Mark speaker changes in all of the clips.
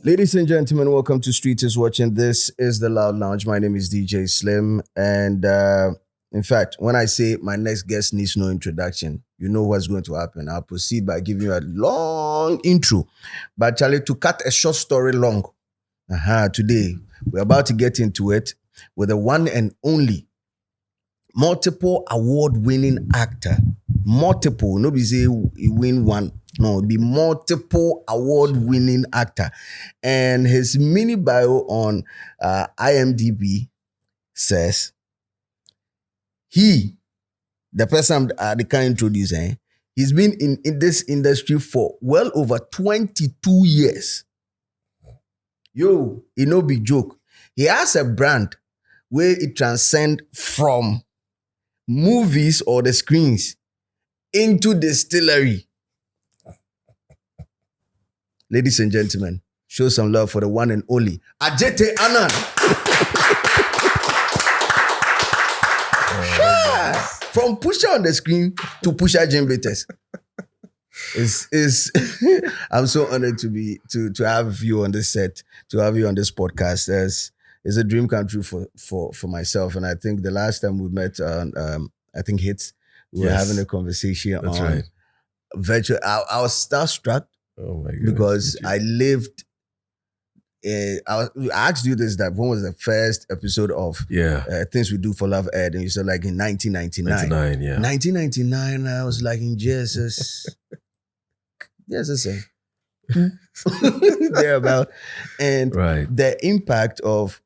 Speaker 1: Ladies and gentlemen, welcome to Street is Watching. This is the Loud Lounge. My name is DJ Slim. And in fact, when I say my next guest needs no introduction, you know what's going to happen. I'll proceed by giving you a long intro. But Charlie, to cut a short story long, today we're about to get into it with the one and only multiple award-winning actor. Multiple, nobody say he win one. No, be multiple award-winning actor. And his mini bio on IMDb says, the person they can introduce, he's been in this industry for well over 22 years. Yo, it no be joke. He has a brand where it transcends from movies or the screens into distillery. Ladies and gentlemen, show some love for the one and only ADJETEY ANANG. From Pusher on the screen to Pusher Jimbites. I'm so honored to have you on this set, to have you on this podcast. It's a dream come true for myself. And I think the last time we met on I think Hits, we were having a conversation on virtual. I was starstruck.
Speaker 2: Oh my goodness.
Speaker 1: Because I lived, I asked you this, that when was the first episode of Things We Do for Love aired? And you said like in 1999. 1999, I was like in Jesus. Thereabout. And the impact of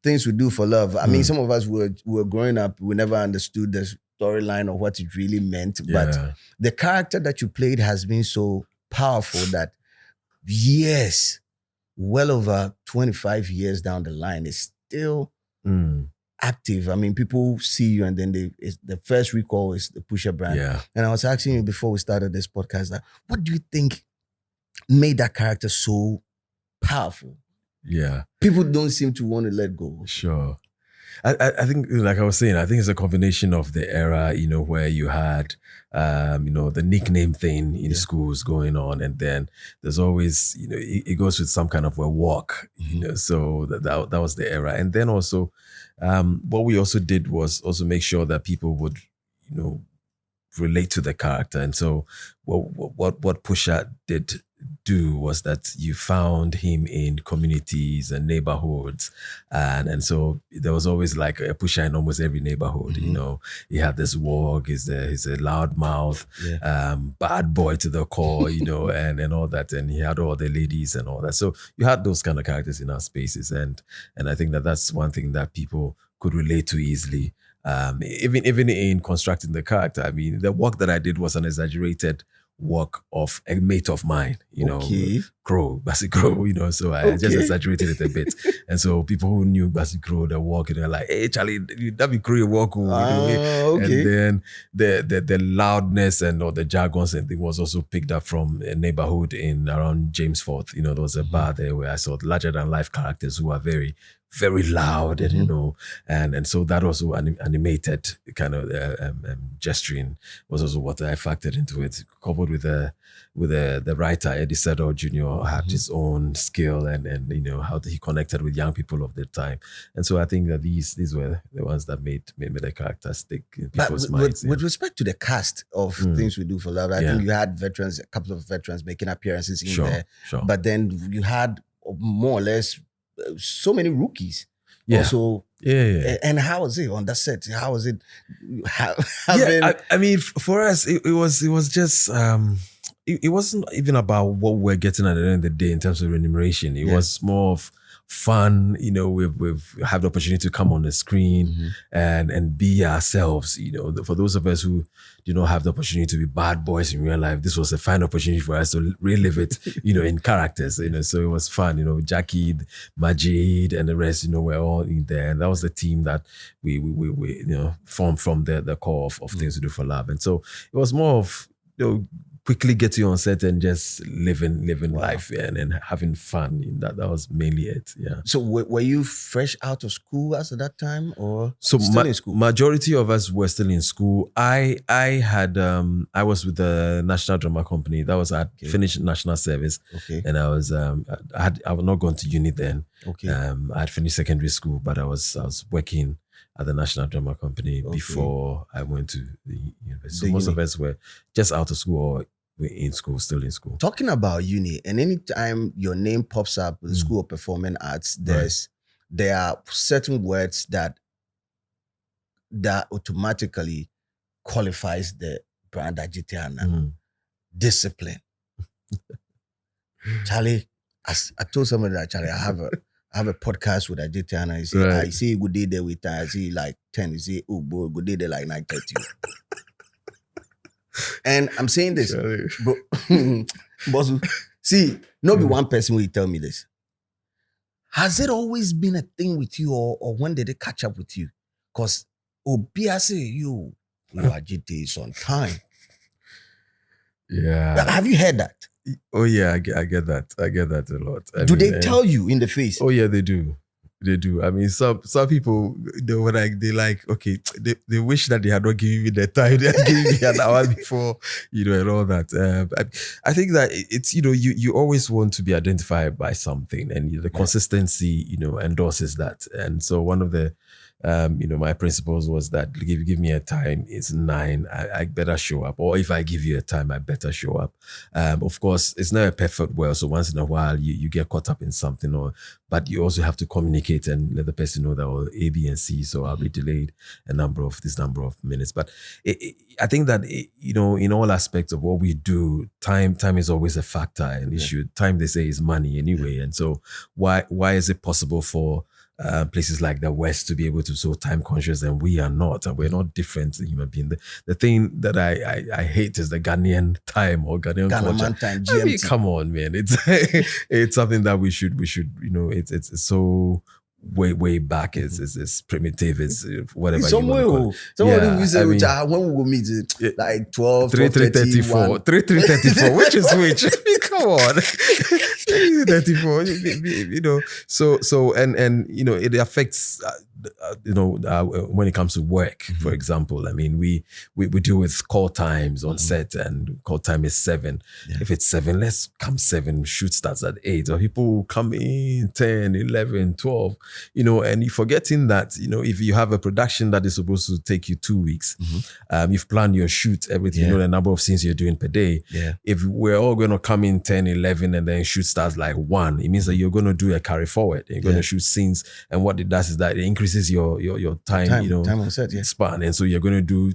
Speaker 1: Things We Do for Love. I mean, some of us were growing up, we never understood the storyline of what it really meant. But the character that you played has been so powerful that well over 25 years down the line, it's still active. I mean, people see you and then the first recall is the Pusher brand. And I was asking you before we started this podcast, that what do you think made that character so powerful? People don't seem to want to let go.
Speaker 2: Sure. I think, like I was saying, I think it's a combination of the era, where you had, the nickname thing in schools going on. And then there's always, it goes with some kind of a walk, so that was the era. And then also, what we also did was also make sure that people would, relate to the character. And so what Pusha did do was that you found him in communities and neighborhoods, and so there was always like a Pusha in almost every neighborhood. He had this walk, he's a loud mouth, bad boy to the core, and all that, and he had all the ladies and all that. So you had those kind of characters in our spaces, and I think that's one thing that people could relate to easily. Even in constructing the character, I mean, the work that I did was an exaggerated work of a mate of mine, Crow, Basi Crow, so I just exaggerated it a bit. And so people who knew Basi Crow, they walk, they're like, hey, Charlie, that be Crow, walk. And then the loudness and all the jargons and thing was also picked up from a neighborhood in around Jamesford. There was a bar there where I saw larger than life characters who are very, very loud, and and so that also animated kind of gesturing was also what I factored into it, coupled with the writer Eddie Sedor Jr. had his own skill and how he connected with young people of the time. And so I think that these were the ones that made the character stick in people's minds.
Speaker 1: With respect to the cast of Things We Do for Love, I think you had veterans, a couple of veterans making appearances in there. But then you had more or less so many rookies. Also, And how was it on that set? How was it?
Speaker 2: I mean, for us, it was just it wasn't even about what we're getting at the end of the day in terms of remuneration. It was more of fun. We've had the opportunity to come on the screen and be ourselves. For those of us who do not have the opportunity to be bad boys in real life, this was a fine opportunity for us to relive it, in characters. So it was fun. Jackie, Majid, and the rest. We're all in there, and that was the team that we formed from the core of Things to Do for Love. And so it was more of quickly get to on set and just living life and then having fun. That was mainly it. Yeah.
Speaker 1: So were you fresh out of school as at that time, or
Speaker 2: So
Speaker 1: still in school?
Speaker 2: Majority of us were still in school. I was with the National Drama Company. That was I finished national service.
Speaker 1: Okay.
Speaker 2: And I was I was not going to uni then.
Speaker 1: Okay.
Speaker 2: I had finished secondary school, but I was working at the National Drama Company before I went to the university. So most of us were just out of school or we're in school, still in school.
Speaker 1: Talking about uni, and anytime your name pops up with the School of Performing Arts, there are certain words that automatically qualifies the brand ADJETEY ANANG. Discipline. Charlie, I told somebody that, Charlie, I have a podcast with ADJETEY ANANG. I see a good day there with time. I see like 10. You say, oh boy, good day there like 9:30. And I'm saying this, but boss, see, not be one person will tell me this. Has it always been a thing with you, or when did it catch up with you? Because Obia say you are ADJETEY on time.
Speaker 2: Yeah.
Speaker 1: Have you heard that?
Speaker 2: Oh yeah, I get that. I get that a lot.
Speaker 1: Do they tell you in the face?
Speaker 2: Oh yeah, they do. They do. I mean, some people, they wish that they had not given me the time. They had given me an hour before, and all that. I think that it's, you always want to be identified by something, and the consistency, endorses that. And so one of the, my principles was that give me a time, it's 9, I better show up. Or if I give you a time, I better show up. Of course, it's not a perfect world. So once in a while, you get caught up in something, but you also have to communicate and let the person know that A, B, and C. So I'll be delayed this number of minutes. But I think that, in all aspects of what we do, time is always a factor, an issue. Time, they say, is money anyway. And so why is it possible for places like the West to be able to so time conscious, and we are not, and we're not different human beings. The thing that I hate is the Ghanaian time or Ghanaian culture.
Speaker 1: Time, GMT.
Speaker 2: I mean, come on, man! It's something that we should it's so way back. It's primitive. It's whatever you want to call it.
Speaker 1: Yeah, when we will meet, like 12,
Speaker 2: 3:34, 3:34. Which is which? Come on. 34, so and it affects when it comes to work, for example. I mean, we deal with call times on set, and call time is 7. If it's 7, let's come 7, shoot starts at 8, or people come in 10, 11, 12, and you're forgetting that, if you have a production that is supposed to take you 2 weeks, you've planned your shoot, everything, you know the number of scenes you're doing per day. If we're all going to come in 10, 11, and then shoot starts like 1, it means that you're going to do a carry forward. You're going to shoot scenes, and what it does is that it increases your time
Speaker 1: time on set,
Speaker 2: span, and so you're going to do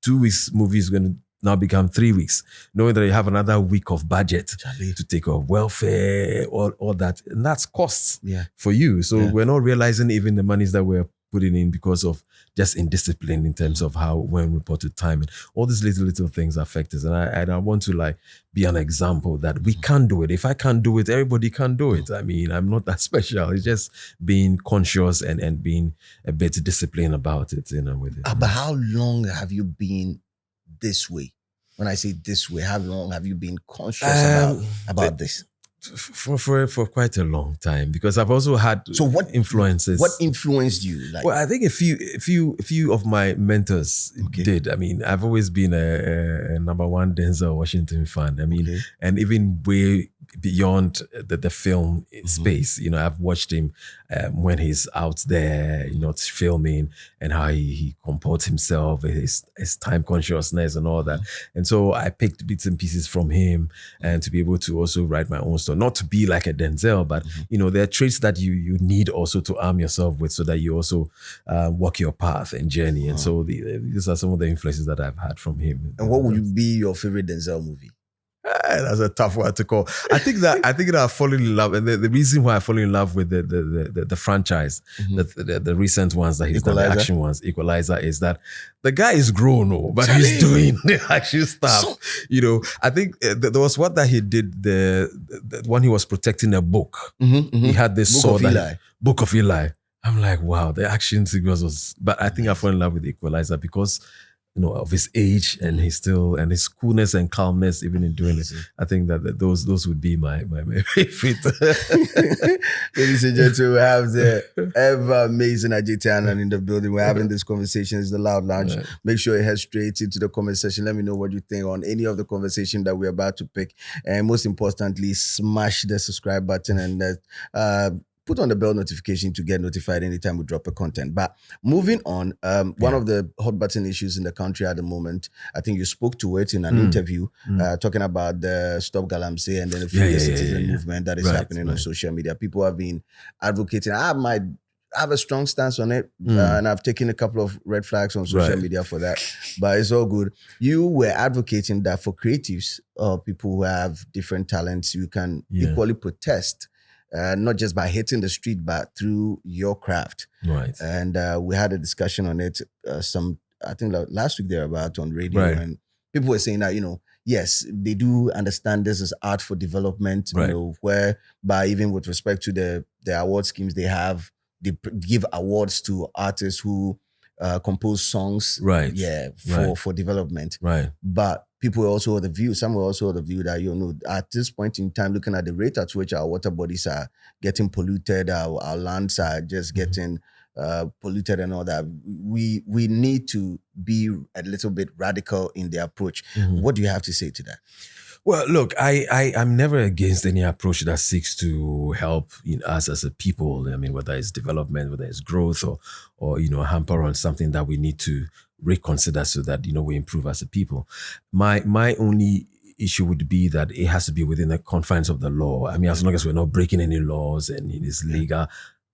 Speaker 2: 2 weeks movie is going to now become 3 weeks, knowing that you have another week of budget to take off welfare, all that, and that's costs for you. So we're not realizing even the monies that we're putting in because of just indiscipline in terms of when reported time, and all these little things affect us. And I want to be an example that we can do it. If I can't do it, everybody can do it. I mean, I'm not that special. It's just being conscious and being a bit disciplined about it, with it.
Speaker 1: But how long have you been this way? When I say this way, how long have you been conscious about this?
Speaker 2: For quite a long time, because I've also had influences.
Speaker 1: What influenced you?
Speaker 2: Well, I think a few of my mentors did. I mean, I've always been a number 1 Denzel Washington fan. I mean, and even way beyond the film space, I've watched him when he's out there, filming, and how he comports himself, his time consciousness and all that. And so I picked bits and pieces from him, and to be able to also write my own story. Not to be like a Denzel, but there are traits that you need also to arm yourself with, so that you also walk your path and journey. And so these are some of the influences that I've had from him.
Speaker 1: And what would be your favorite Denzel movie?
Speaker 2: That's a tough one to call. I think that I've fallen in love, and the reason why I fall in love with the franchise, the recent ones that he's done, the action ones, Equalizer, is that the guy is grown, but he's doing the action stuff. I think there was what that he did, the one he was protecting a book. He had this sword, Book of Eli. I'm like, wow, the action sequence was. But I think I fell in love with Equalizer because of his age, and he's still, and his coolness and calmness even in doing it. I think that those would be my favorite.
Speaker 1: Ladies and gentlemen, we have the ever amazing ADJETEY Anang in the building. We're having this conversation. It's the Loud Lounge.
Speaker 2: Right.
Speaker 1: Make sure you head straight into the comment section. Let me know what you think on any of the conversation that we're about to pick. And most importantly, smash the subscribe button and put on the bell notification to get notified anytime we drop a content. But moving on, one of the hot button issues in the country at the moment, I think you spoke to it in an interview, talking about the Stop Galamsey and then the Free the Citizen movement that is happening on social media. People have been advocating. I have a strong stance on it, and I've taken a couple of red flags on social media for that, but it's all good. You were advocating that for creatives or people who have different talents, you can equally protest. Not just by hitting the street, but through your craft.
Speaker 2: Right.
Speaker 1: And we had a discussion on it. I think last week thereabout on radio, and people were saying that yes, they do understand this is art for development. Whereby even with respect to the award schemes they have, they give awards to artists who compose songs. For development.
Speaker 2: Right.
Speaker 1: But people also have the view, some will also have the view that, at this point in time, looking at the rate at which our water bodies are getting polluted, our lands are just getting polluted and all that, we need to be a little bit radical in the approach. What do you have to say to that?
Speaker 2: Well, look, I'm never against any approach that seeks to help us as a people. I mean, whether it's development, whether it's growth, or hamper on something that we need to reconsider so that we improve as a people. My only issue would be that it has to be within the confines of the law. I mean, as long as we're not breaking any laws and it is legal,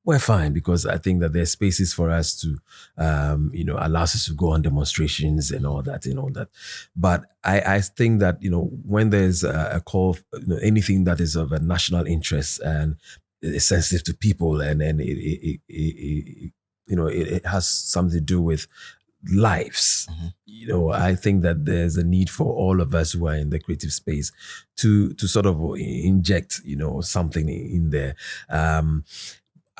Speaker 2: we're fine, because I think that there's spaces for us to, allow us to go on demonstrations and all that. But I think that, when there's a call, anything that is of a national interest and is sensitive to people, and it has something to do with lives. I think that there's a need for all of us who are in the creative space to sort of inject, something in there.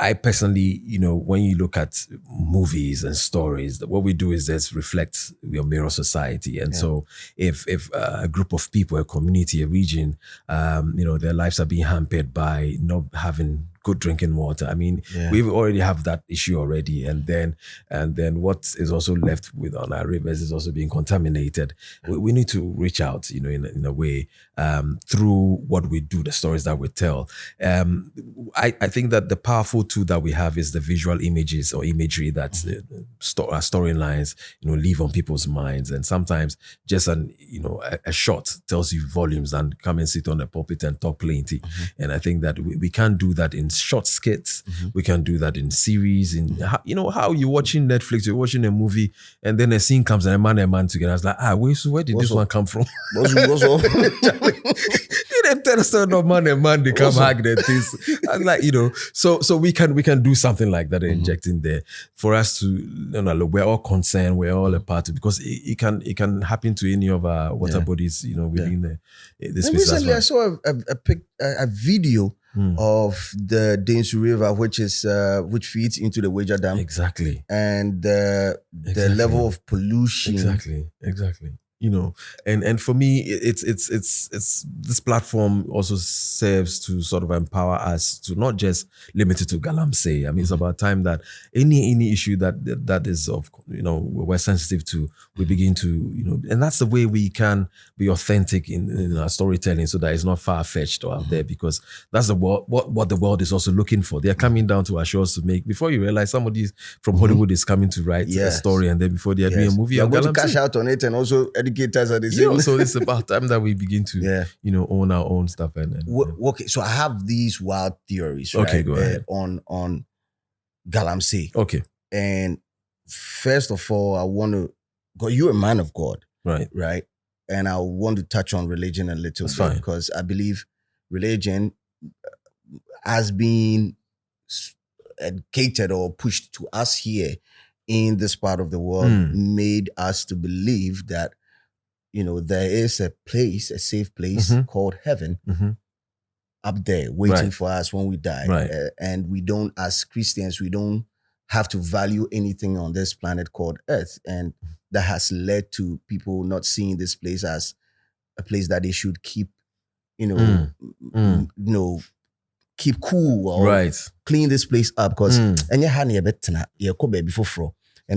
Speaker 2: I personally, when you look at movies and stories, what we do is just reflect your mirror society. And so if a group of people, a community, a region, their lives are being hampered by not having good drinking water. I mean, we already have that issue already. And then what is also left with on our rivers is also being contaminated. We need to reach out, in a way, through what we do, the stories that we tell. I think that the powerful tool that we have is the visual images or imagery that storylines, leave on people's minds. And sometimes just a shot tells you volumes and come and sit on the pulpit and talk plenty. And I think that we can't do that in short skits. We can do that in series. How you're watching Netflix, you're watching a movie, and then a scene comes and a man together. I was like, where did this one come from?
Speaker 1: What's up?
Speaker 2: You didn't tell us no man, they come hug their things. I was like, so we can do something like that, injecting there for us to, we're all concerned, we're all a part of, because it can happen to any of our water bodies, within this space.
Speaker 1: Recently, I saw a video of the Dainsu River, which feeds into the Wager Dam.
Speaker 2: Exactly.
Speaker 1: And the level of pollution.
Speaker 2: Exactly. And for me, it's this platform also serves to sort of empower us to not just limit it to Galamsey. I mean, it's about time that any issue that is of, we're sensitive to, we begin to, and that's the way we can be authentic in our storytelling, so that it's not far-fetched or out there, because that's what the world is also looking for. They're coming down to our shores to make, before you realize somebody from Hollywood is coming to write a story, and then before they are doing a movie,
Speaker 1: they're going to cash out on it and also educate us at the same.
Speaker 2: So it's about time that we begin to own our own stuff.
Speaker 1: Okay, so I have these wild theories. Right,
Speaker 2: okay, go ahead.
Speaker 1: On Galamsey.
Speaker 2: Okay.
Speaker 1: And first of all, I want to go. You're a man of God,
Speaker 2: right?
Speaker 1: And I want to touch on religion a little bit, because I believe religion has been catered or pushed to us here in this part of the world, made us to believe that there is a place, a safe place called heaven up there waiting for us when we die. And we don't, as Christians, we don't have to value anything on this planet called Earth. And that has led to people not seeing this place as a place that they should keep, keep cool or
Speaker 2: Right.
Speaker 1: clean this place up, because and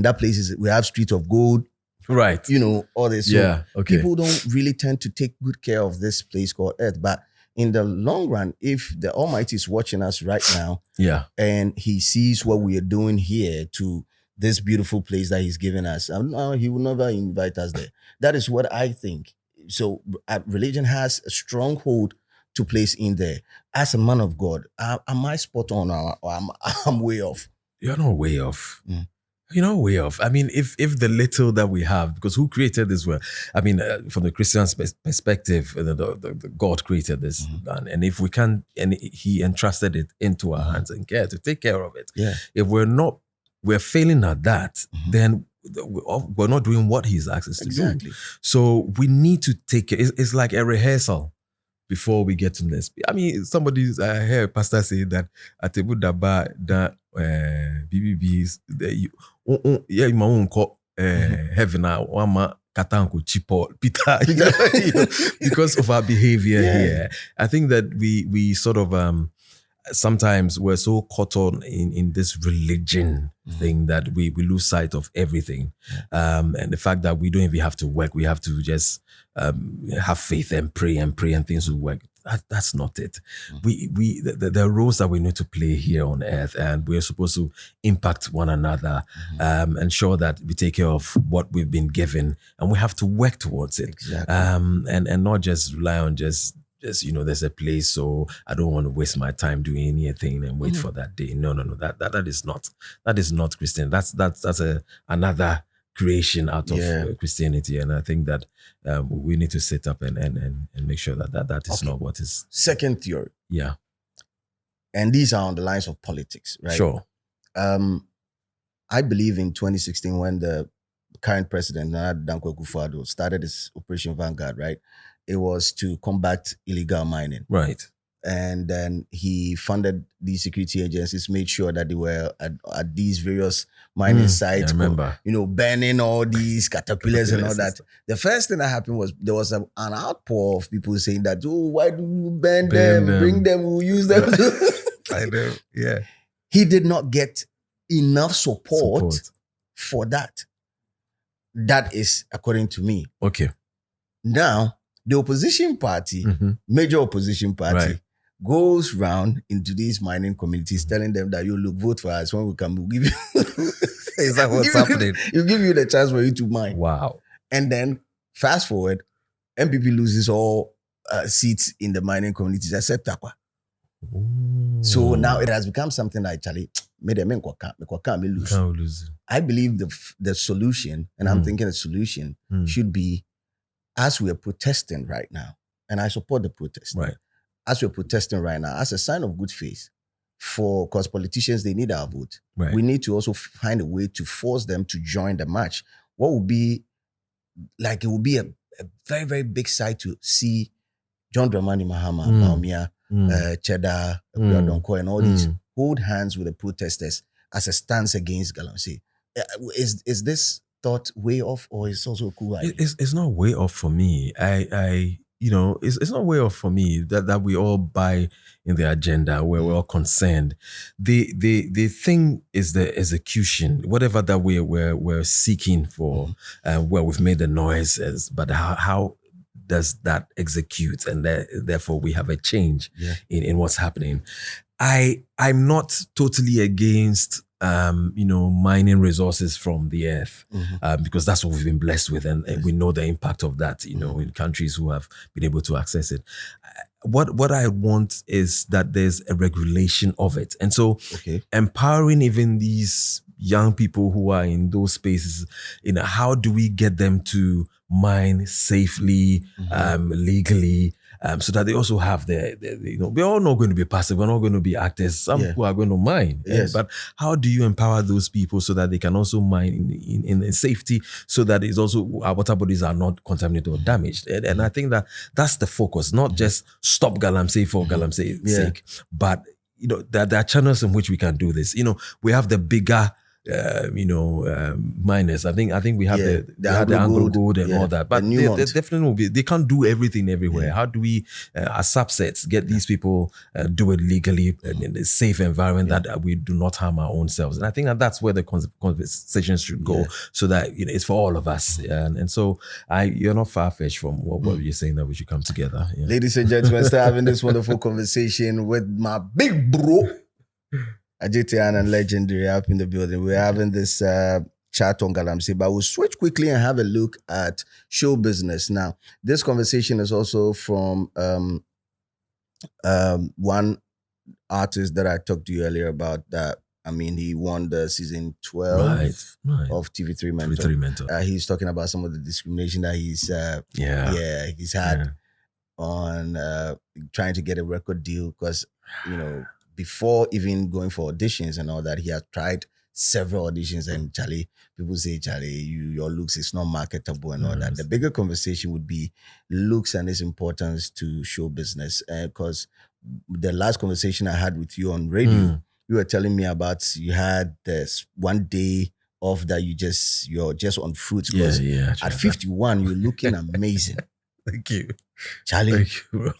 Speaker 1: that place is, we have Street of Gold,
Speaker 2: Right.
Speaker 1: all this. So
Speaker 2: Yeah. Okay.
Speaker 1: people don't really tend to take good care of this place called Earth. But in the long run, if the Almighty is watching us right now,
Speaker 2: Yeah.
Speaker 1: and he sees what we are doing here to this beautiful place that he's given us, he will never invite us there. That is what I think. So religion has a stronghold to place in there. As a man of God, am I spot on, or I'm way off?
Speaker 2: You're not way off. You're not way off. I mean, if the little that we have, because who created this world? I mean, from the Christian perspective, the God created this land, and if we can, and He entrusted it into our hands and care to take care of it.
Speaker 1: Yeah.
Speaker 2: If we're failing at that, then we're not doing what He's asked us to do. So we need to take it. It's like a rehearsal before we get to this. I mean, I heard a pastor say that at the Buddha that BBBs, you my own heaven, one katanko chipo Peter, because of our behavior here. I think that we sort of sometimes we're so caught on in this religion thing that we lose sight of everything. And the fact that we don't even have to work, we have to just have faith and pray and things will work. That's not it. The roles that we need to play here on earth, and we're supposed to impact one another, ensure that we take care of what we've been given, and we have to work towards it. And not just rely on just there's a place, so I don't want to waste my time doing anything and wait for that day. No. That is not Christian. That's another creation out of Christianity, and I think that we need to sit up and make sure that is not what is.
Speaker 1: Second theory.
Speaker 2: Yeah.
Speaker 1: And these are on the lines of politics, right?
Speaker 2: Sure.
Speaker 1: I believe in 2016 when the current president, Nana Dankwa Akufo-Addo, started his Operation Vanguard, right? It was to combat illegal mining.
Speaker 2: Right.
Speaker 1: And then he funded these security agencies, made sure that they were at these various mining sites,
Speaker 2: I remember.
Speaker 1: Banning all these caterpillars and all that. The first thing that happened was there was an outpour of people saying that, why do you ban them? Bring them, we'll use them.
Speaker 2: I know, yeah.
Speaker 1: He did not get enough support for that. That is according to me.
Speaker 2: Okay.
Speaker 1: Now, the opposition party, major opposition party, goes round into these mining communities telling them that, look, vote for us. When we come, we'll give you...
Speaker 2: Is that what's happening?
Speaker 1: We'll give you the chance for you to mine.
Speaker 2: Wow.
Speaker 1: And then, fast forward, MPP loses all seats in the mining communities except Takwa. So now it has become something like, Charlie, lose. I believe the solution, and I'm thinking the solution should be, as we are protesting right now, and I support the protest.
Speaker 2: Right.
Speaker 1: As we're protesting right now, as a sign of good faith, because politicians, they need our vote.
Speaker 2: Right.
Speaker 1: We need to also find a way to force them to join the march. What would be, it would be a very, very big sight to see John Dramani Mahama, Baumia, Cheddar, Donko, and all these hold hands with the protesters as a stance against Galamsey. Is this thought way off, or is it also a cool idea?
Speaker 2: It's not way off for me. It's not way off for me that we all buy in the agenda, where we're all concerned. The thing is the execution, whatever that we're seeking for, where we've made the noises, but how does that execute? And therefore we have a change in what's happening. I'm not totally against mining resources from the earth, because that's what we've been blessed with, and we know the impact of that, in countries who have been able to access it. What I want is that there's a regulation of it, and so empowering even these young people who are in those spaces, how do we get them to mine safely, legally, so that they also have we're all not going to be passive, we're not going to be actors. Some people are going to mine.
Speaker 1: Yes.
Speaker 2: But how do you empower those people so that they can also mine in safety, so that it's also our water bodies are not contaminated or damaged? And I think that's the focus, not just stop Galamsey for Galamsey's sake, but there are channels in which we can do this. We have the bigger miners. I think we have
Speaker 1: Yeah,
Speaker 2: we had the Anglo Gold and all that, but they
Speaker 1: Newmont.
Speaker 2: definitely will be. They can't do everything everywhere.
Speaker 1: Yeah.
Speaker 2: How do we, as subsets, get these people do it legally and in a safe environment that we do not harm our own selves? And I think that's where the conversations should go, so that it's for all of us. And so you're not far fetched from what you're saying, that we should come together. Yeah.
Speaker 1: Ladies and gentlemen, start having this wonderful conversation with my big bro, ADJETEY ANANG, legendary, up in the building. We're having this chat on Galamsey, but we'll switch quickly and have a look at show business. Now, this conversation is also from one artist that I talked to you earlier about that. I mean, he won the season 12 of TV3 Mentor.
Speaker 2: TV3 Mentor.
Speaker 1: He's talking about some of the discrimination that he's had on trying to get a record deal, because before even going for auditions and all that, he has tried several auditions, and Charlie, people say, Charlie, your looks is not marketable and all that. The bigger conversation would be looks and its importance to show business. Because the last conversation I had with you on radio, you were telling me about you had this one day off that you're just on fruits. Because at 51, you're looking amazing.
Speaker 2: Thank you,
Speaker 1: Charlie.
Speaker 2: Thank you, bro.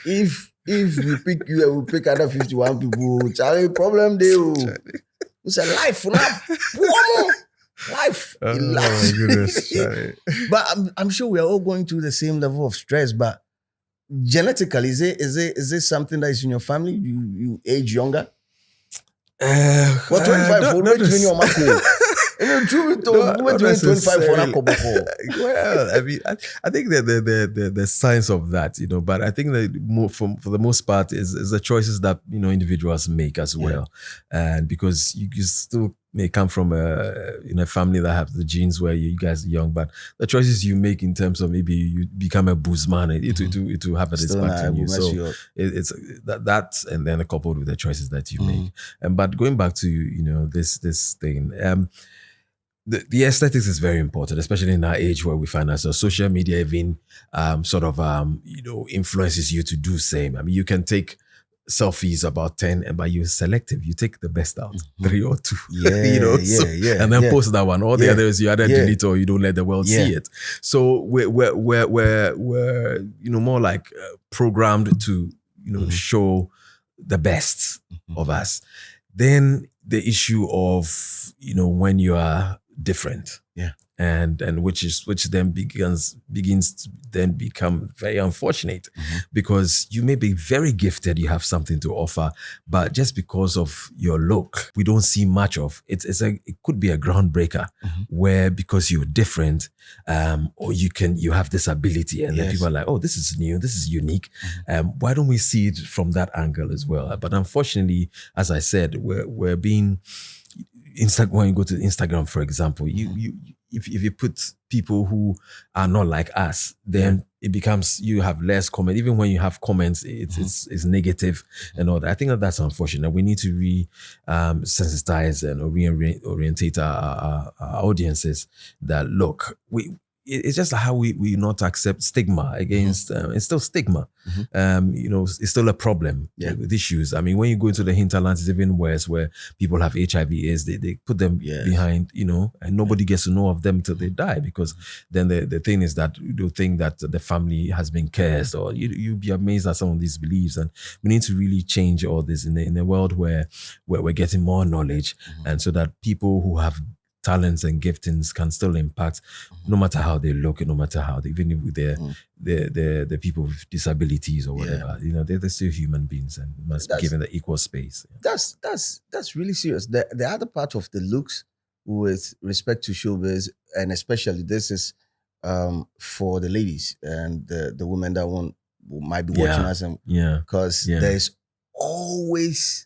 Speaker 1: If we pick you and we pick other 51 people, Charlie, problem deal. It's a life, life.
Speaker 2: Oh my goodness, Charlie.
Speaker 1: But I'm sure we are all going through the same level of stress. But genetically, is it something that is in your family? You age younger? 25 for your Marco. Well, I
Speaker 2: mean, I think that the science of that, but I think that for the most part is the choices that individuals make as well, and because you still may come from a family that have the genes where you guys are young, but the choices you make in terms of maybe you become a bushman, it will have an impact on you. So it's that, and then coupled with the choices that you make. But going back to this thing. The aesthetics is very important, especially in our age where we find ourselves. Social media even influences you to do same. I mean, you can take selfies about 10, but you're selective. You take the best out, 3 or 2. And then post that one. All the others you either delete or you don't let the world see it. So we're more like programmed to show the best of us. Then the issue of when you are different, and which then begins to then become very unfortunate, because you may be very gifted, you have something to offer, but just because of your look, we don't see much of it. It could be a groundbreaker, where because you're different, or you have this ability, and then people are like, oh, this is new, this is unique. Why don't we see it from that angle as well? But unfortunately, as I said, we're being when you go to Instagram, for example, if you put people who are not like us, then it becomes, you have less comment. Even when you have comments, it's negative and all that. I think that's unfortunate. We need to sensitize and reorientate our audiences that look, it's just how we not accept stigma against, it's still stigma. It's still a problem with issues. I mean, when you go into the hinterlands, it's even worse, where people have HIV/AIDS, they put them behind, and nobody gets to know of them till they die, because then the thing is that you think that the family has been cursed, or you'll be amazed at some of these beliefs. And we need to really change all this in a world where we're getting more knowledge, and so that people who have talents and giftings can still impact, no matter how they look, no matter how even with the people with disabilities or whatever, they're still human beings and must be given the equal space.
Speaker 1: That's really serious. The other part of the looks with respect to showbiz, and especially this is for the ladies and the women that might be watching us, and because there's always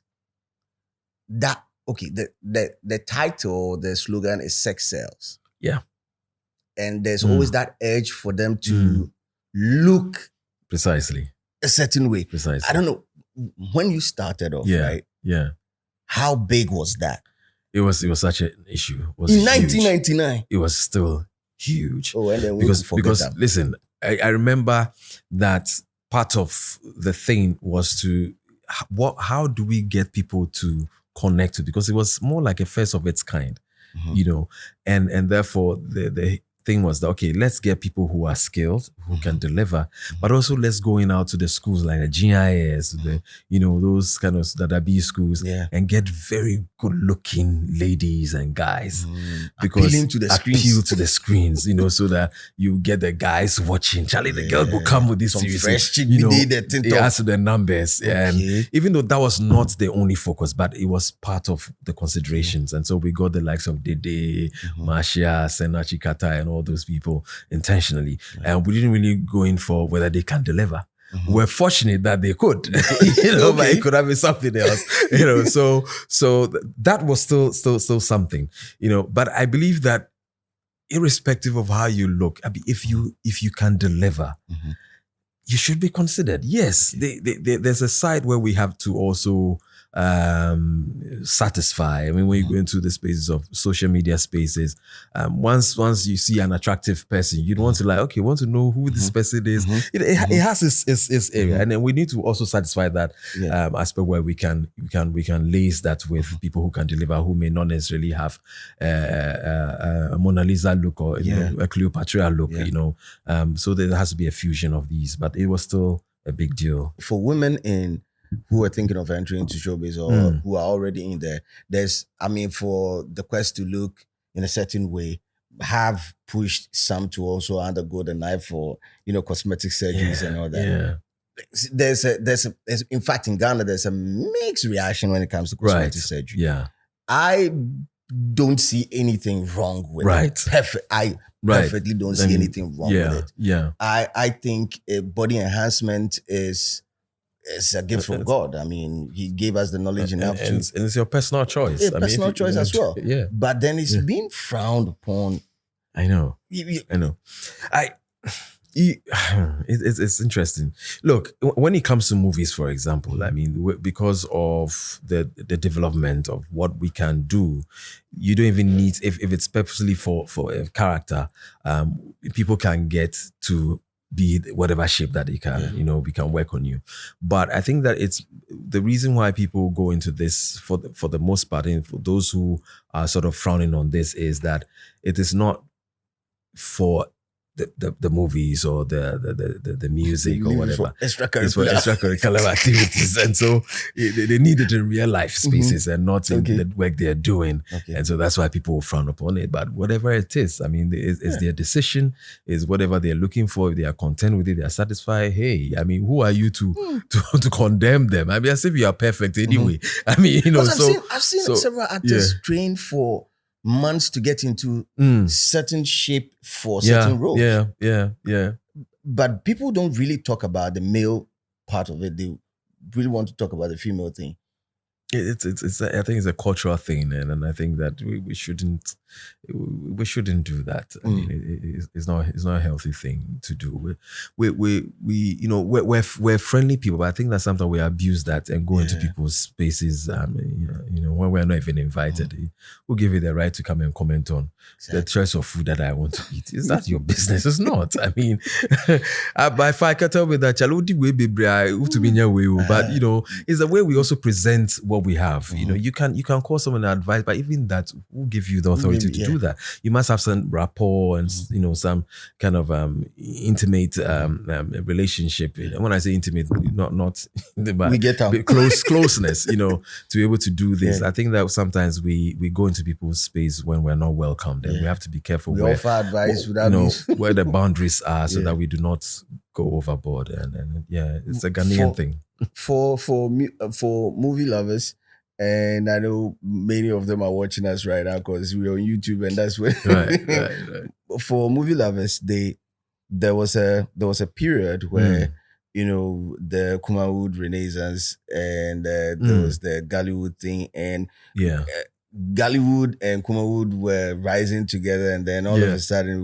Speaker 1: that. Okay, the title, the slogan is sex sells. Yeah. And there's always that urge for them to look
Speaker 2: precisely
Speaker 1: a certain way.
Speaker 2: Precisely.
Speaker 1: I don't know, when you started off, right?
Speaker 2: Yeah.
Speaker 1: How big was that?
Speaker 2: It was such an issue. It was
Speaker 1: in
Speaker 2: huge.
Speaker 1: 1999.
Speaker 2: It was still huge.
Speaker 1: Oh, and then
Speaker 2: because listen, I remember that part of the thing was how do we get people to connect to because it was more like a first of its kind, you know, and therefore the thing was that, okay, let's get people who are skilled, who can deliver, but also let's go in out to the schools like the GIS, the, you know, those kind of Dadabi schools, and get very good looking ladies and guys because
Speaker 1: appealing to the screens.
Speaker 2: appeal to the screens, you know, so that you get the guys watching. Charlie, the girl will come with this
Speaker 1: Some
Speaker 2: series,
Speaker 1: fresh chick
Speaker 2: you know,
Speaker 1: be there,
Speaker 2: it has to the numbers, and even though that was not the only focus, but it was part of the considerations, and so we got the likes of Dede, Marcia, Sena Chikata, and all those people intentionally, and we didn't really go in for whether they can deliver. We're fortunate that they could, you know, but it could have been something else, you know. So that was still something, you know. But I believe that irrespective of how you look, I mean, if you can deliver, you should be considered. Yes, there's a side where we have to also satisfy. I mean, when you go into the spaces of social media spaces, once you see an attractive person, you'd want to like, okay, want to know who this person is. It has its area, and then we need to also satisfy that aspect where we can lace that with people who can deliver, who may not necessarily have a Mona Lisa look or you know, a Cleopatra look, you know. So there has to be a fusion of these, but it was still a big deal
Speaker 1: for women who are thinking of entering into showbiz or who are already in there. There's, I mean, for the quest to look in a certain way, have pushed some to also undergo the knife for, you know, cosmetic surgeries and all that. There's in fact in Ghana there's a mixed reaction when it comes to cosmetic surgery. I don't see anything wrong with it. I perfectly don't see anything wrong with it. I think body enhancement is a gift from God. I mean, He gave us the knowledge enough to...
Speaker 2: And it's your personal choice.
Speaker 1: Yeah, personal choice as well.
Speaker 2: Yeah.
Speaker 1: But then it's being frowned upon.
Speaker 2: I know. I know. It's interesting. Look, when it comes to movies, for example, I mean, because of the development of what we can do, you don't even need, if it's purposely for a character, people can get to be whatever shape that they can, you know, we can work on you. But I think that it's the reason why people go into this for the most part, and for those who are sort of frowning on this, is that it is not for the movies or the music or whatever. It's for extracurricular activities. And so they need it in real life spaces and not in the work they're doing. And so that's why people will frown upon it. But whatever it is, I mean, it's their decision, is whatever they're looking for. If they are content with it, they're satisfied. Hey, I mean, who are you to condemn them? I mean, as if you are perfect anyway. I mean, you know,
Speaker 1: I've seen several actors train for months to get into certain shape for certain roles.
Speaker 2: Yeah.
Speaker 1: But people don't really talk about the male part of it. They really want to talk about the female thing.
Speaker 2: It's I think it's a cultural thing, and I think that we shouldn't do that. I mean, it's not a healthy thing to do. We you know, we're friendly people, but I think that sometimes we abuse that and go into people's spaces. You know, when we're not even invited, we'll give you the right to come and comment on the choice of food that I want to eat. Is that your business? It's not. I mean, but if I can tell me that but you know, it's the way we also present what we have. You know, you can call someone advice, but even that will give you the authority to do that. You must have some rapport and you know, some kind of intimate relationship. When I say intimate, not but
Speaker 1: we get out.
Speaker 2: closeness, you know, to be able to do this. I think that sometimes we go into people's space when we're not welcomed, and we have to be careful.
Speaker 1: We offer advice without,
Speaker 2: you know, where the boundaries are, so that we do not go overboard. And it's a Ghanaian thing.
Speaker 1: For movie lovers, and I know many of them are watching us right now because we're on YouTube, and that's where right. For movie lovers, there was a period where you know, the Kumawood Renaissance, and there was the Ghallywood thing, and Ghallywood and Kumawood were rising together, and then all of a sudden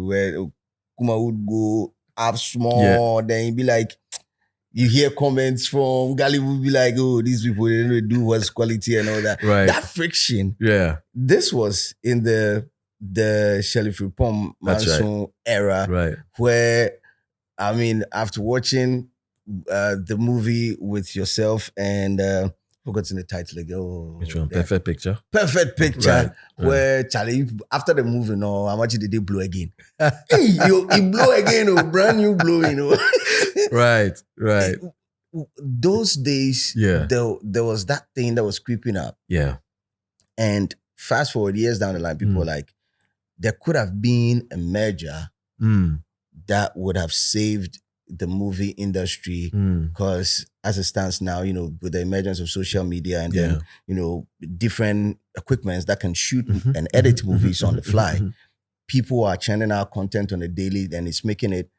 Speaker 1: Kumawood go up small, then you'd be like, you hear comments from Ghallywood be like, oh, these people, they don't do what's quality and all that.
Speaker 2: Right.
Speaker 1: That friction. This was in the Shirley Frimpong Manson era, where, I mean, after watching the movie with yourself and Forgotten the title again. Oh,
Speaker 2: Which one? Perfect Picture.
Speaker 1: Perfect Picture.
Speaker 2: Right.
Speaker 1: Where Charlie, after the movie, no, how much did they blow again? Hey, he blow again, oh, brand new blow,
Speaker 2: Right.
Speaker 1: Those days,
Speaker 2: Yeah.
Speaker 1: there was that thing that was creeping up.
Speaker 2: Yeah.
Speaker 1: And fast forward years down the line, people were like, there could have been a merger that would have saved the movie industry, because as it stands now, with the emergence of social media and then, different equipments that can shoot and edit movies on the fly, people are churning out content on a daily, and it's making it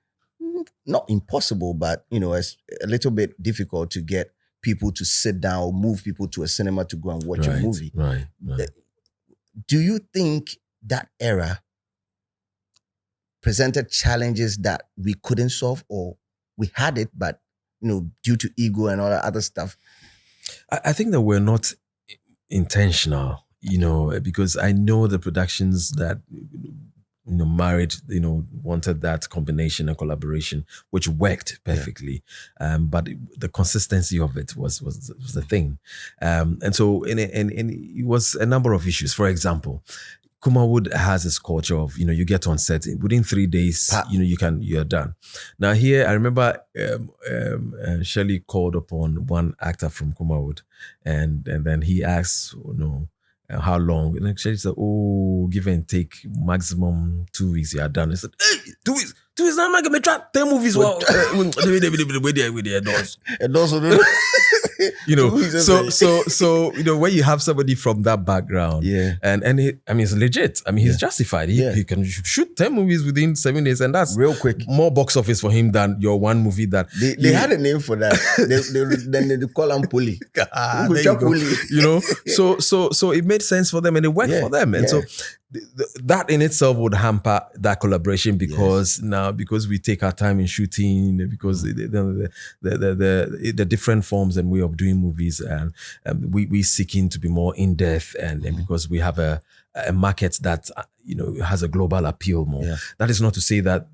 Speaker 1: not impossible, but, it's a little bit difficult to get people to sit down or move people to a cinema to go and watch a movie.
Speaker 2: Right.
Speaker 1: Do you think that era presented challenges that we couldn't solve, or we had it, but due to ego and all that other stuff?
Speaker 2: I think that we're not intentional, because I know the productions that married, wanted that combination and collaboration, which worked perfectly. But the consistency of it was the thing. And so it was a number of issues. For example, Kumawood has this culture of, you get on set within 3 days, you're done. Now here, I remember Shelley called upon one actor from Kumawood, and then he asked, how long? And Shelley said, give and take maximum 2 weeks, you're done. He said, hey, 2 weeks. 2 weeks, I'm not going to try 10 movies. With their doors. So when you have somebody from that background, and it's legit. He's justified. He can shoot 10 movies within 7 days, and that's
Speaker 1: real quick.
Speaker 2: More box office for him than your one movie that
Speaker 1: they had a name for that. they call him Puli.
Speaker 2: So it made sense for them, and it worked for them, and so that in itself would hamper that collaboration, because because we take our time in shooting, because the different forms and way of doing movies, and we seeking to be more in depth, and because we have a market that has a global appeal more. That is not to say that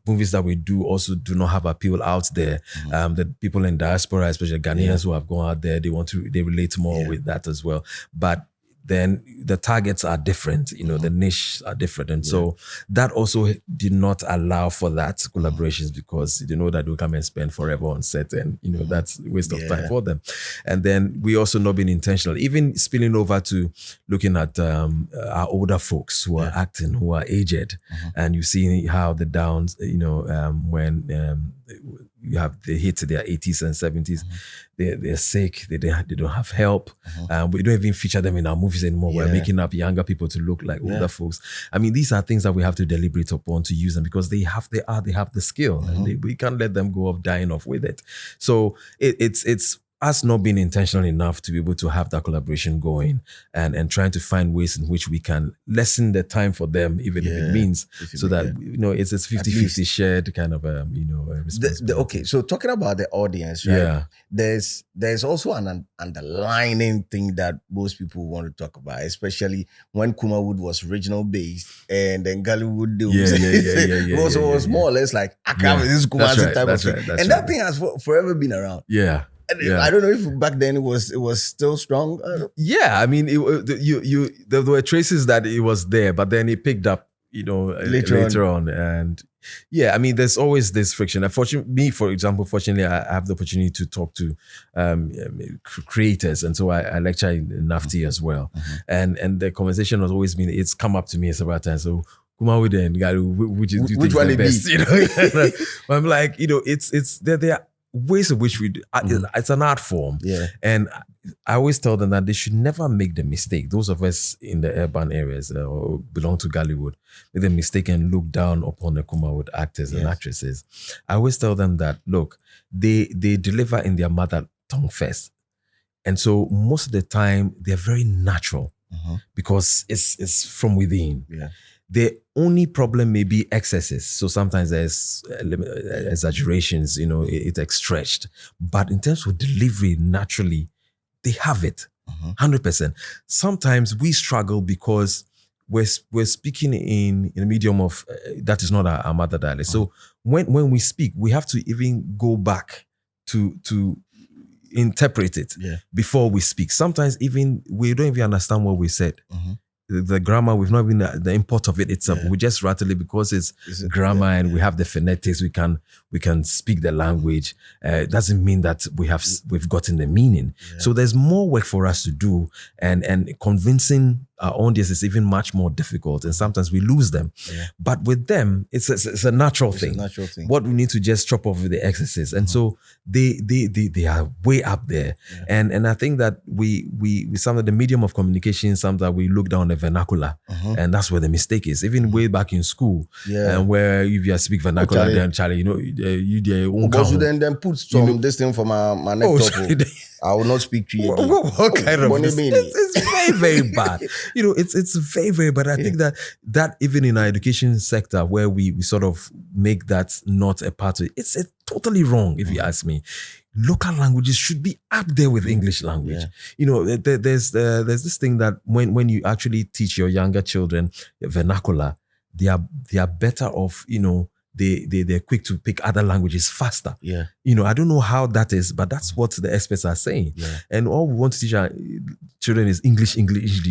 Speaker 2: movies that we do also do not have appeal out there. The people in diaspora, especially Ghanaians who have gone out there, they relate more with that as well. But then the targets are different, the niche are different. And so that also did not allow for that collaborations, because they know that they'll come and spend forever on set, and, that's a waste of time for them. And then we also not being intentional, even spilling over to looking at our older folks who are acting, who are aged. And you see how the downs, when you have they hit their 80s and 70s, they're sick, they don't have help. We don't even feature them in our movies anymore. We're making up younger people to look like older folks. These are things that we have to deliberate upon to use them, because they have the skill, and we can't let them go off dying off with it. So it's us not being intentional enough to be able to have that collaboration going, and trying to find ways in which we can lessen the time for them, even if it means so that it's 50-50 shared kind of responsibility.
Speaker 1: Okay, so talking about the audience, right? There's also an underlining thing that most people want to talk about, especially when Kumawood was regional based, and then Ghallywood was more or less like this is Kumawood type of thing, and that thing has forever been around. I don't know if back then it was still strong.
Speaker 2: There were traces that it was there, but then it picked up, later on. And there's always this friction. Unfortunately, for example, fortunately, I have the opportunity to talk to creators, and so I lecture in NAFTI as well. And the conversation has always been, it's come up to me several times. So Kumawood and Ghallywood, which one is the best? I'm like, it's there. Ways in which we do, it's an art form, and I always tell them that they should never make the mistake. Those of us in the urban areas or belong to Ghallywood, make the mistake and look down upon the Kumawood actors and actresses. I always tell them that, look, they deliver in their mother tongue first, and so most of the time they're very natural, because it's from within. The only problem may be excesses. So sometimes there's exaggerations, it's stretched. But in terms of delivery, naturally, they have it, 100%. Sometimes we struggle because we're speaking in a medium of that is not our mother dialect. So when we speak, we have to even go back to interpret it before we speak. Sometimes even we don't even understand what we said. The grammar, we've not even the import of it itself. We just rattle it because it's grammar and we have the phonetics. We can speak the language. It doesn't mean that we've gotten the meaning. So there's more work for us to do, and convincing our audience is even much more difficult. And sometimes we lose them. But with them, it's a natural thing.
Speaker 1: It's a natural thing.
Speaker 2: What we need to just chop off with the exercise. And so they are way up there. And I think that we some of the medium of communication, sometimes we look down the vernacular, and that's where the mistake is. Even way back in school, and where if you speak vernacular, then Charlie, you
Speaker 1: then put some this thing for my neck top. I will not speak to you again.
Speaker 2: What kind of it's very, very bad. It's very, very bad. I think that even in our education sector, where we sort of make that not a part of it, it's totally wrong, if you ask me. Local languages should be up there with English language. There's this thing that when you actually teach your younger children vernacular, they are better off, they're quick to pick other languages faster. I don't know how that is, but that's what the experts are saying. And all we want to teach our children is English. We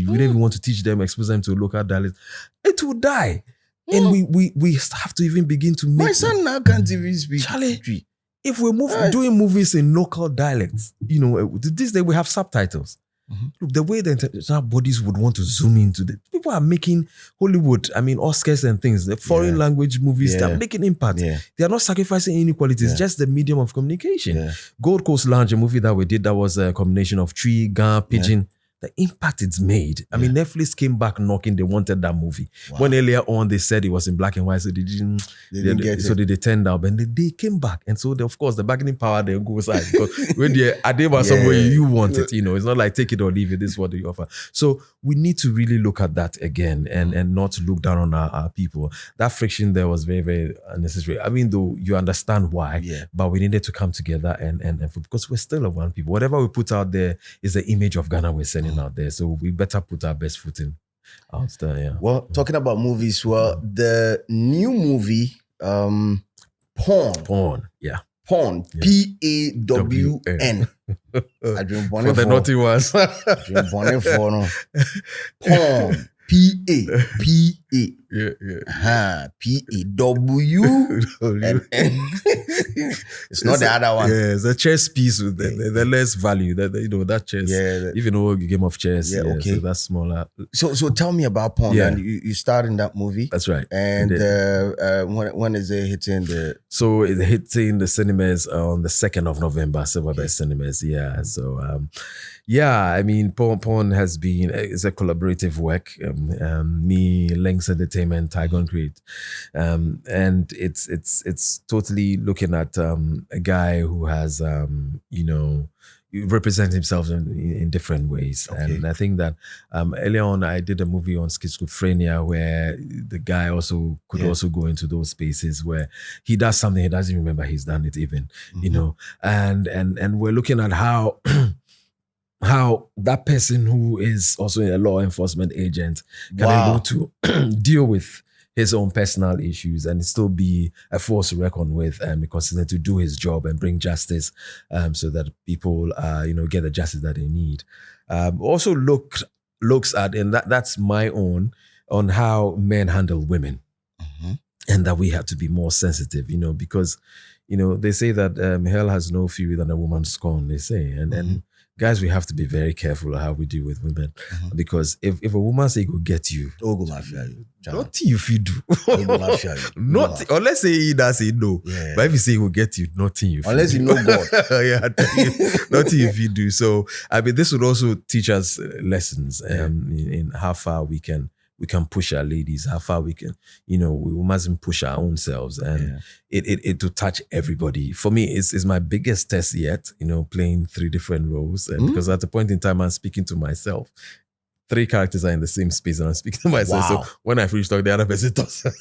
Speaker 2: don't even want to teach them, expose them to local dialects. It will die. And we have to even begin to make...
Speaker 1: My son now can't even speak.
Speaker 2: Charlie, if we're doing movies in local dialects, this day we have subtitles. Look, the way the international bodies would want to zoom into the people are making Hollywood, Oscars and things, the foreign language movies, they're making impact. They are not sacrificing inequalities, just the medium of communication. Gold Coast Lounge, a movie that we did, that was a combination of tree, gun, pigeon. The impact it's made. Netflix came back knocking. They wanted that movie. When earlier on they said it was in black and white, so they didn't get it. So they turned out, and they came back. And so of course the bargaining power then goes high, because when they're Adeba somewhere you want it, it's not like take it or leave it. This is what they offer. So we need to really look at that again and not look down on our people. That friction there was very, very unnecessary. Though you understand why, but we needed to come together and because we're still a one people. Whatever we put out there is the image of Ghana we're sending out there, so we better put our best foot in out there.
Speaker 1: Well, talking about movies, the new movie Pawn,
Speaker 2: Pawn,
Speaker 1: P-A-W-N. I drink
Speaker 2: for the naughty ones.
Speaker 1: Pawn, P-A. P-A-W-N. It's not the other one.
Speaker 2: It's a chess piece with the less value. That chess. Even though a game of chess. So that's smaller.
Speaker 1: So tell me about Pawn. And you starred in that movie.
Speaker 2: That's right.
Speaker 1: And when is it hitting the?
Speaker 2: So it's hitting the cinemas on the 2nd of November, Silverbird Cinemas. So Pawn has been, it's a collaborative work. Me, Lynx Entertainment, Tygon Create. And it's totally looking at a guy who has, represent himself in different ways. And I think that earlier on, I did a movie on schizophrenia where the guy also could also go into those spaces where he does something, he doesn't remember he's done it even, and we're looking at how how that person who is also a law enforcement agent can able to deal with his own personal issues and still be a force to reckon with and consistent to do his job and bring justice so that people get the justice that they need. Also looks at, and that's my own, on how men handle women. Mm-hmm. And that we have to be more sensitive, because they say that hell has no fury than a woman's scorn, they say. And guys, we have to be very careful how we deal with women. Mm-hmm. Because if a woman say go get you, nothing you feel do. Not unless he does say no. Yeah. But if he say go get you, nothing you feel
Speaker 1: unless you know God.
Speaker 2: Nothing you feel do. So this would also teach us lessons in how far we can push our ladies, how far we can, we mustn't push our own selves, and it to touch everybody. For me, it's my biggest test yet, playing 3 different roles, and because at the point in time I'm speaking to myself. 3 characters are in the same space and I'm speaking to myself. Wow. So when I finish talking, the other person does.
Speaker 1: So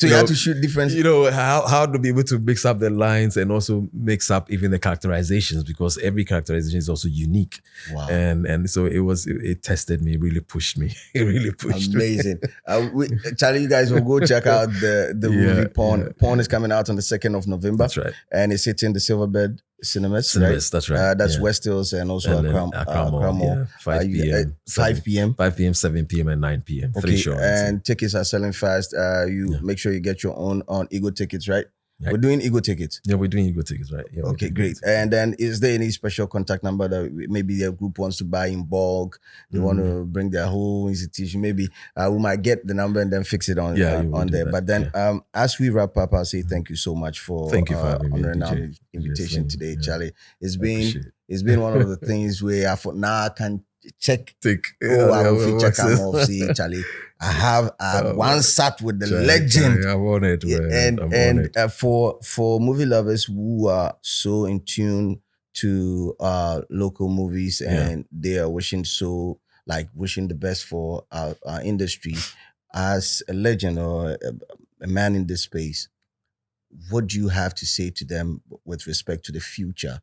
Speaker 1: you have to shoot different.
Speaker 2: How to be able to mix up the lines and also mix up even the characterizations, because every characterization is also unique. Wow. And so it tested me, it really pushed me. It really pushed
Speaker 1: Amazing. me. Charlie, you guys will go check out the movie Pawn. Yeah. Pawn is coming out on the 2nd of November.
Speaker 2: That's right.
Speaker 1: And it's hitting the Silverbird cinemas, right?
Speaker 2: Cinemas, that's right.
Speaker 1: That's
Speaker 2: yeah.
Speaker 1: West Hills and also
Speaker 2: And then
Speaker 1: Accra
Speaker 2: Mall,
Speaker 1: Mall.
Speaker 2: yeah, 5 p.m.
Speaker 1: 5 p.m.
Speaker 2: 5 p.m., 7 p.m., and 9 p.m.
Speaker 1: Okay,
Speaker 2: 3 showings.
Speaker 1: and tickets are selling fast. You
Speaker 2: Yeah.
Speaker 1: make sure you get your own on Ego tickets, right?
Speaker 2: Right.
Speaker 1: We're doing Ego tickets.
Speaker 2: Yeah, we're doing Ego tickets, right? Yeah,
Speaker 1: Okay, great. And then is there any special contact number that maybe their group wants to buy in bulk? They want to bring their whole institution. Maybe we might get the number and then fix it on there.
Speaker 2: That.
Speaker 1: But then as we wrap up, I'll say thank you so much for
Speaker 2: having me,
Speaker 1: honoring our
Speaker 2: DJ.
Speaker 1: invitation today,
Speaker 2: Yeah.
Speaker 1: Charlie. It's been one of the things where I thought now I can check.
Speaker 2: I
Speaker 1: will check out more. See, Charlie. I once sat with the legend.
Speaker 2: I want it, man.
Speaker 1: And for movie lovers who are so in tune to local movies and they are wishing the best for our industry, as a legend or a man in this space, what do you have to say to them with respect to the future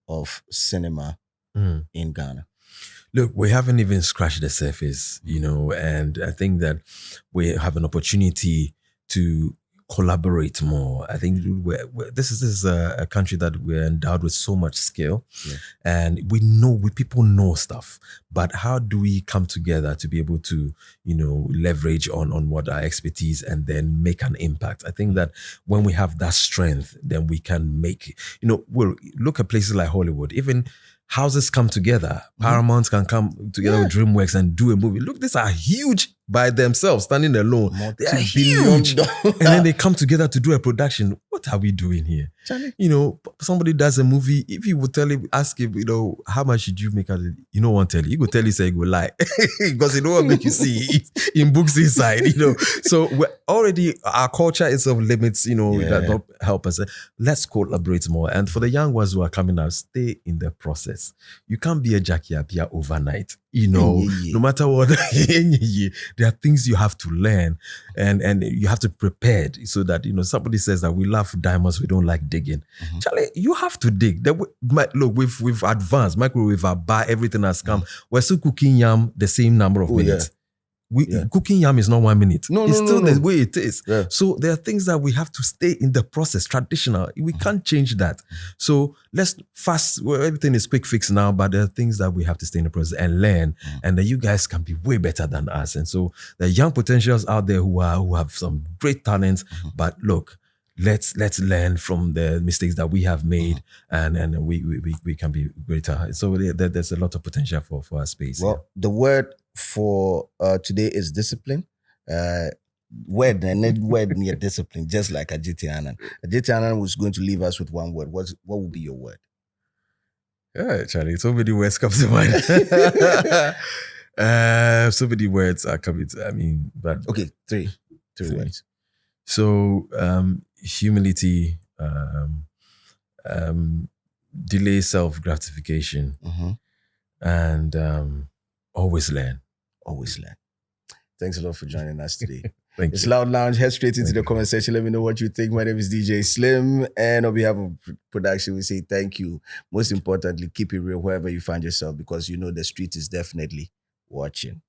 Speaker 1: of cinema in Ghana?
Speaker 2: Look, we haven't even scratched the surface, and I think that we have an opportunity to collaborate more. I think this is a country that we're endowed with so much skill, and people know stuff, but how do we come together to be able to, leverage on what our expertise and then make an impact? I think that when we have that strength, then we can make, we'll look at places like Hollywood, even houses come together. Paramount can come together with DreamWorks and do a movie. Look, these are huge by themselves, standing alone. They are huge. And then they come together to do a production. What are we doing here? Charlie. Somebody does a movie. If you would ask him, how much did you make out of it? You don't want to tell you. He will tell you, say he will lie. Because he don't want to make you see in books inside, So we're already, our culture is of limits, that don't help us. Let's collaborate more. And for the young ones who are coming out, stay in the process. You can't be a Jackie Apia overnight. No matter what, there are things you have to learn and you have to prepare so that, somebody says that we love diamonds, we don't like digging. Charlie, you have to dig. Look, we've advanced, microwave, bar, everything has come. We're still cooking yam the same number of minutes. Cooking yam is not 1 minute. It's still the way it is. Yeah. So there are things that we have to stay in the process, traditional. We can't change that. So let's everything is quick fix now, but there are things that we have to stay in the process and learn. And then you guys can be way better than us. And so the young potentials out there who have some great talents, but look, let's learn from the mistakes that we have made, and we can be greater. So there's a lot of potential for our space.
Speaker 1: Well, the word for today is discipline. Word near discipline, just like ADJETEY ANANG. ADJETEY ANANG was going to leave us with one word. What would be your word?
Speaker 2: Yeah, Charlie, so many words come to mind. So many words are coming to, but...
Speaker 1: Okay, three words.
Speaker 2: So, humility, delay self-gratification, and always learn.
Speaker 1: Always learn. Thanks a lot for joining us today.
Speaker 2: Thank
Speaker 1: It's
Speaker 2: you.
Speaker 1: Loud Lounge. Head straight into the comment section. Let me know what you think. My name is DJ Slim, and on behalf of production, we say thank you. Most importantly, keep it real wherever you find yourself, because the street is definitely watching.